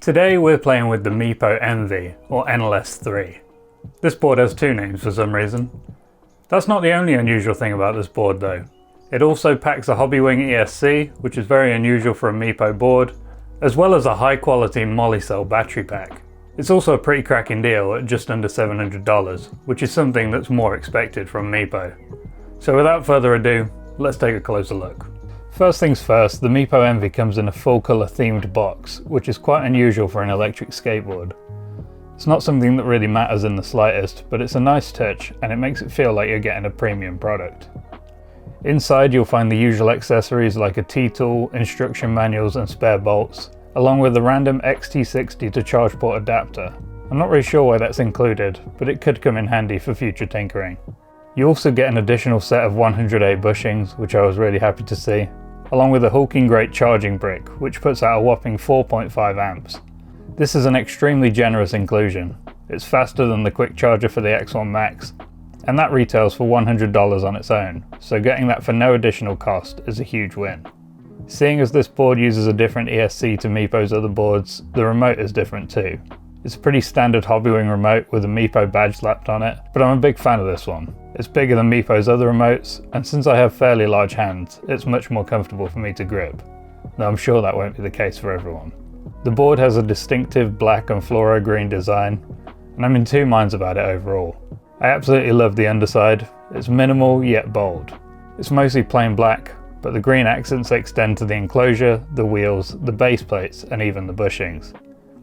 Today we're playing with the Meepo Envy, or NLS 3. This board has two names for some reason. That's not the only unusual thing about this board though. It also packs a Hobbywing ESC, which is very unusual for a Meepo board, as well as a high quality Molicel battery pack. It's also a pretty cracking deal at just under $700, which is something that's more expected from Meepo. So without further ado, let's take a closer look. First things first, the Meepo Envy comes in a full colour themed box, which is quite unusual for an electric skateboard. It's not something that really matters in the slightest, but it's a nice touch and it makes it feel like you're getting a premium product. Inside you'll find the usual accessories like a T-tool, instruction manuals and spare bolts, along with a random XT60 to charge port adapter. I'm not really sure why that's included, but it could come in handy for future tinkering. You also get an additional set of 108 bushings, which I was really happy to see, along with a hulking great charging brick, which puts out a whopping 4.5 amps. This is an extremely generous inclusion. It's faster than the quick charger for the X1 Max, and that retails for $100 on its own, so getting that for no additional cost is a huge win. Seeing as this board uses a different ESC to Meepo's other boards, the remote is different too. It's a pretty standard Hobbywing remote with a Meepo badge slapped on it, but I'm a big fan of this one. It's bigger than Meepo's other remotes, and since I have fairly large hands, it's much more comfortable for me to grip. Though I'm sure that won't be the case for everyone. The board has a distinctive black and fluoro green design, and I'm in two minds about it overall. I absolutely love the underside. It's minimal yet bold. It's mostly plain black, but the green accents extend to the enclosure, the wheels, the base plates, and even the bushings.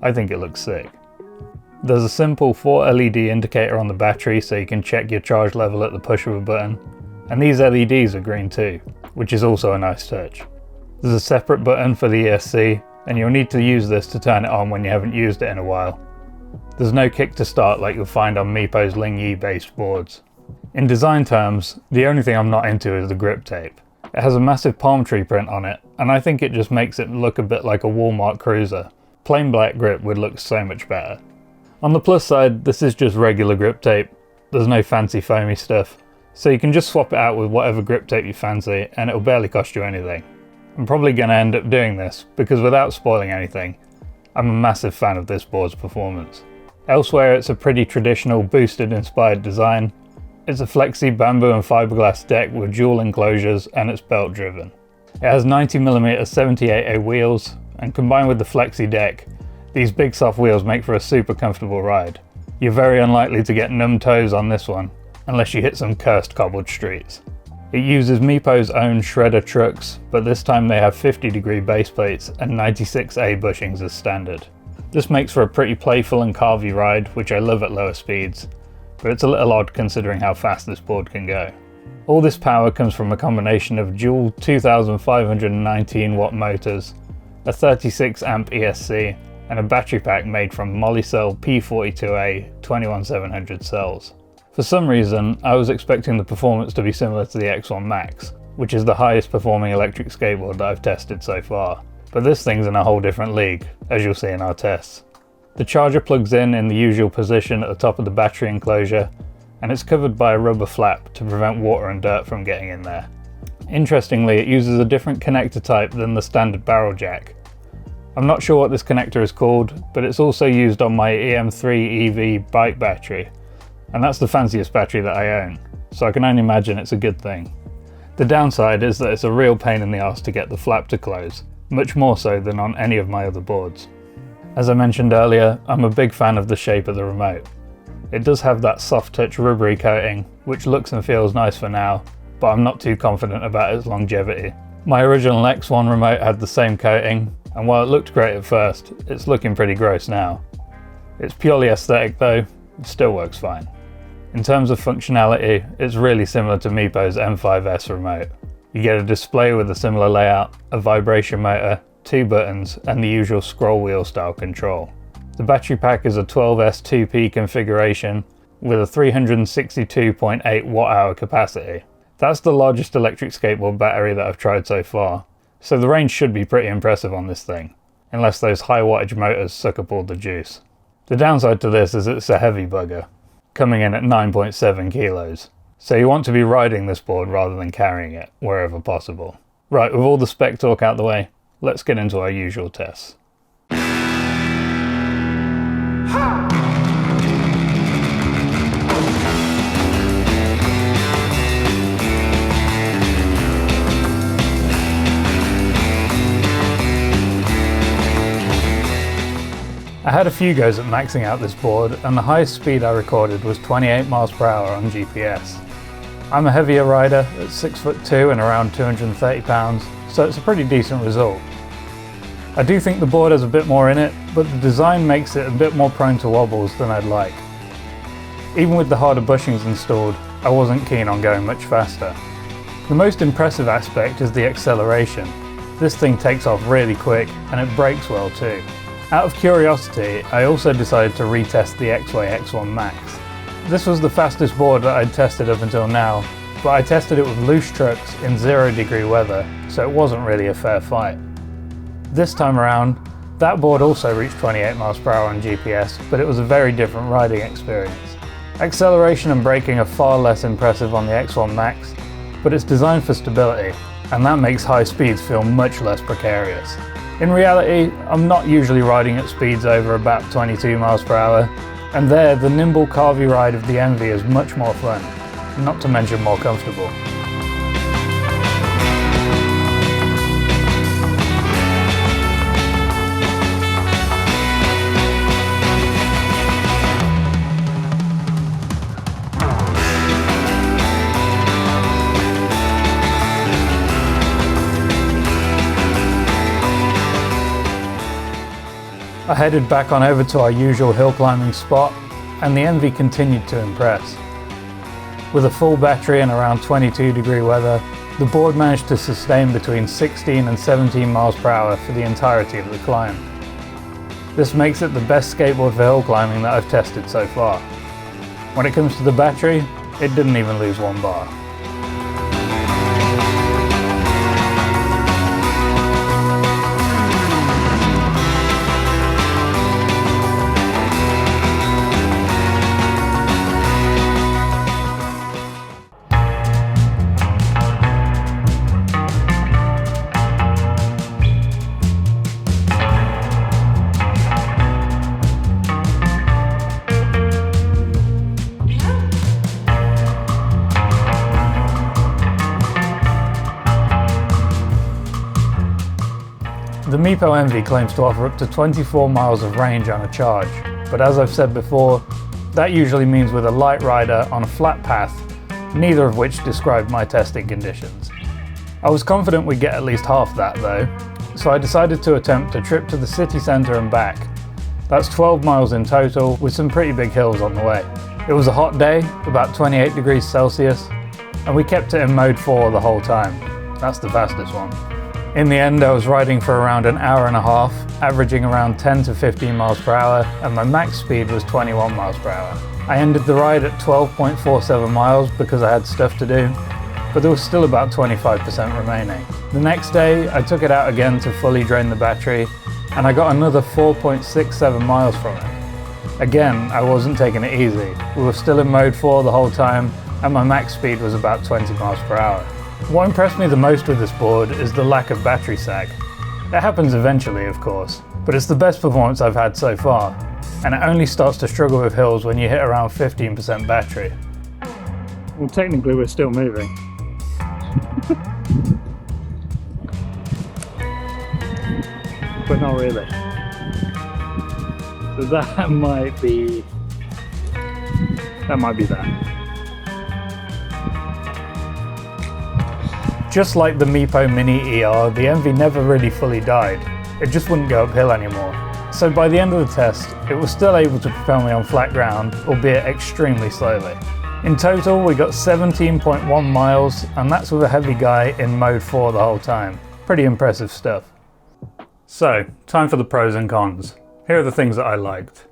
I think it looks sick. There's a simple 4 LED indicator on the battery so you can check your charge level at the push of a button, and these LEDs are green too, which is also a nice touch. There's a separate button for the ESC, and you'll need to use this to turn it on when you haven't used it in a while. There's no kick to start like you'll find on Meepo's Ling Yi based boards. In design terms, the only thing I'm not into is the grip tape. It has a massive palm tree print on it, and I think it just makes it look a bit like a Walmart cruiser. Plain black grip would look so much better. On the plus side, this is just regular grip tape. There's no fancy foamy stuff, so you can just swap it out with whatever grip tape you fancy and it'll barely cost you anything. I'm probably going to end up doing this because without spoiling anything, I'm a massive fan of this board's performance. Elsewhere it's a pretty traditional boosted inspired design. It's a flexi bamboo and fiberglass deck with dual enclosures and it's belt driven. It has 90mm 78A wheels, and combined with the flexi deck, these big soft wheels make for a super comfortable ride. You're very unlikely to get numb toes on this one, unless you hit some cursed cobbled streets. It uses Meepo's own shredder trucks, but this time they have 50-degree base plates and 96A bushings as standard. This makes for a pretty playful and carvy ride, which I love at lower speeds, but it's a little odd considering how fast this board can go. All this power comes from a combination of dual 2519 watt motors, a 36 amp ESC, and a battery pack made from Molicel P42A 21700 cells. For some reason, I was expecting the performance to be similar to the X1 Max, which is the highest performing electric skateboard that I've tested so far, but this thing's in a whole different league, as you'll see in our tests. The charger plugs in the usual position at the top of the battery enclosure, and it's covered by a rubber flap to prevent water and dirt from getting in there. Interestingly, it uses a different connector type than the standard barrel jack. I'm not sure what this connector is called, but it's also used on my EM3 EV bike battery, and that's the fanciest battery that I own, so I can only imagine it's a good thing. The downside is that it's a real pain in the arse to get the flap to close, much more so than on any of my other boards. As I mentioned earlier, I'm a big fan of the shape of the remote. It does have that soft touch rubbery coating, which looks and feels nice for now, but I'm not too confident about its longevity. My original X1 remote had the same coating, and while it looked great at first, it's looking pretty gross now. It's purely aesthetic though, it still works fine. In terms of functionality, it's really similar to Meepo's M5S remote. You get a display with a similar layout, a vibration motor, 2 buttons, and the usual scroll wheel style control. The battery pack is a 12S2P configuration with a 362.8 watt-hour capacity. That's the largest electric skateboard battery that I've tried so far, so the range should be pretty impressive on this thing, unless those high wattage motors suck up all the juice. The downside to this is it's a heavy bugger, coming in at 9.7 kilos, so you want to be riding this board rather than carrying it, wherever possible. Right, with all the spec talk out the way, let's get into our usual tests. had a few goes at maxing out this board, and the highest speed I recorded was 28 miles per hour on GPS. I'm a heavier rider at 6'2" and around 230 pounds, so it's a pretty decent result. I do think the board has a bit more in it, but the design makes it a bit more prone to wobbles than I'd like. Even with the harder bushings installed, I wasn't keen on going much faster. The most impressive aspect is the acceleration. This thing takes off really quick, and it brakes well too. Out of curiosity, I also decided to retest the X-Way X1 Max. This was the fastest board that I'd tested up until now, but I tested it with loose trucks in 0-degree weather, so it wasn't really a fair fight. This time around, that board also reached 28 miles per hour on GPS, but it was a very different riding experience. Acceleration and braking are far less impressive on the X1 Max, but it's designed for stability, and that makes high speeds feel much less precarious. In reality, I'm not usually riding at speeds over about 22 miles per hour, and there the nimble carvy ride of the Envy is much more fun, not to mention more comfortable. I headed back on over to our usual hill climbing spot, and the Envy continued to impress. With a full battery and around 22-degree weather, the board managed to sustain between 16 and 17 miles per hour for the entirety of the climb. This makes it the best skateboard for hill climbing that I've tested so far. When it comes to the battery, it didn't even lose one bar. The Meepo Envy claims to offer up to 24 miles of range on a charge, but as I've said before, that usually means with a light rider on a flat path, neither of which described my testing conditions. I was confident we'd get at least half that though, so I decided to attempt a trip to the city centre and back. That's 12 miles in total, with some pretty big hills on the way. It was a hot day, about 28 degrees Celsius, and we kept it in mode 4 the whole time. That's the fastest one. In the end, I was riding for around an hour and a half, averaging around 10 to 15 miles per hour, and my max speed was 21 miles per hour. I ended the ride at 12.47 miles because I had stuff to do, but there was still about 25% remaining. The next day, I took it out again to fully drain the battery, and I got another 4.67 miles from it. Again, I wasn't taking it easy. We were still in mode 4 the whole time, and my max speed was about 20 miles per hour. What impressed me the most with this board is the lack of battery sag. It happens eventually, of course, but it's the best performance I've had so far, and it only starts to struggle with hills when you hit around 15% battery. Well, technically we're still moving. But not really. So that might be that. Just like the Meepo Mini ER, the Envy never really fully died. It just wouldn't go uphill anymore. So by the end of the test, it was still able to propel me on flat ground, albeit extremely slowly. In total, we got 17.1 miles, and that's with a heavy guy in mode 4 the whole time. Pretty impressive stuff. So, time for the pros and cons. Here are the things that I liked.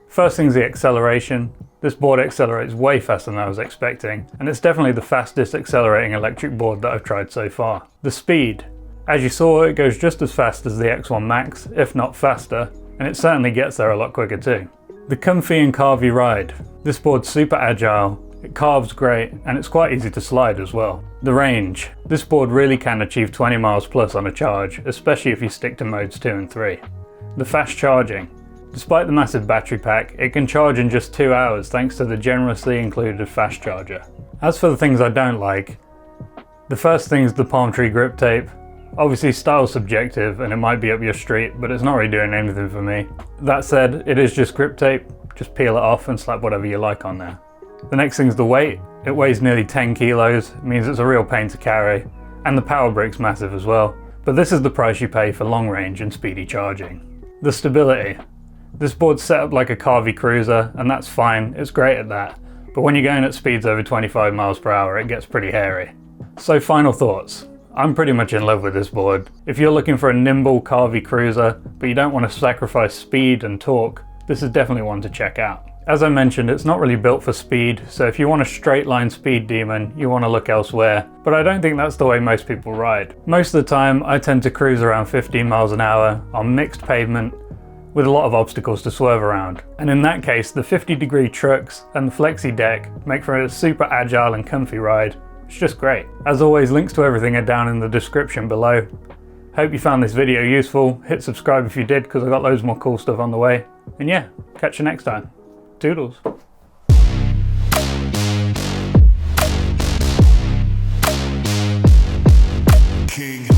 First thing's the acceleration. This board accelerates way faster than I was expecting, and it's definitely the fastest accelerating electric board that I've tried so far. The speed. As you saw, it goes just as fast as the X1 Max, if not faster, and it certainly gets there a lot quicker too. The comfy and carvy ride. This board's super agile, it carves great, and it's quite easy to slide as well. The range. This board really can achieve 20 miles plus on a charge, especially if you stick to modes 2 and 3. The fast charging. Despite the massive battery pack, it can charge in just 2 hours thanks to the generously included fast charger. As for the things I don't like, the first thing is the palm tree grip tape. Obviously style's subjective and it might be up your street, but it's not really doing anything for me. That said, it is just grip tape. Just peel it off and slap whatever you like on there. The next thing's the weight. It weighs nearly 10 kilos, means it's a real pain to carry, and the power brick's massive as well. But this is the price you pay for long range and speedy charging. The stability. This board's set up like a Carvey cruiser, and that's fine, it's great at that. But when you're going at speeds over 25 miles per hour, it gets pretty hairy. So final thoughts. I'm pretty much in love with this board. If you're looking for a nimble Carvey cruiser, but you don't want to sacrifice speed and torque, this is definitely one to check out. As I mentioned, it's not really built for speed, so if you want a straight line speed demon, you want to look elsewhere. But I don't think that's the way most people ride. Most of the time, I tend to cruise around 15 miles an hour on mixed pavement with a lot of obstacles to swerve around. And in that case, the 50-degree trucks and the flexi deck make for a super agile and comfy ride. It's just great. As always, links to everything are down in the description below. Hope you found this video useful. Hit subscribe if you did, because I've got loads more cool stuff on the way. And yeah, catch you next time. Toodles. King.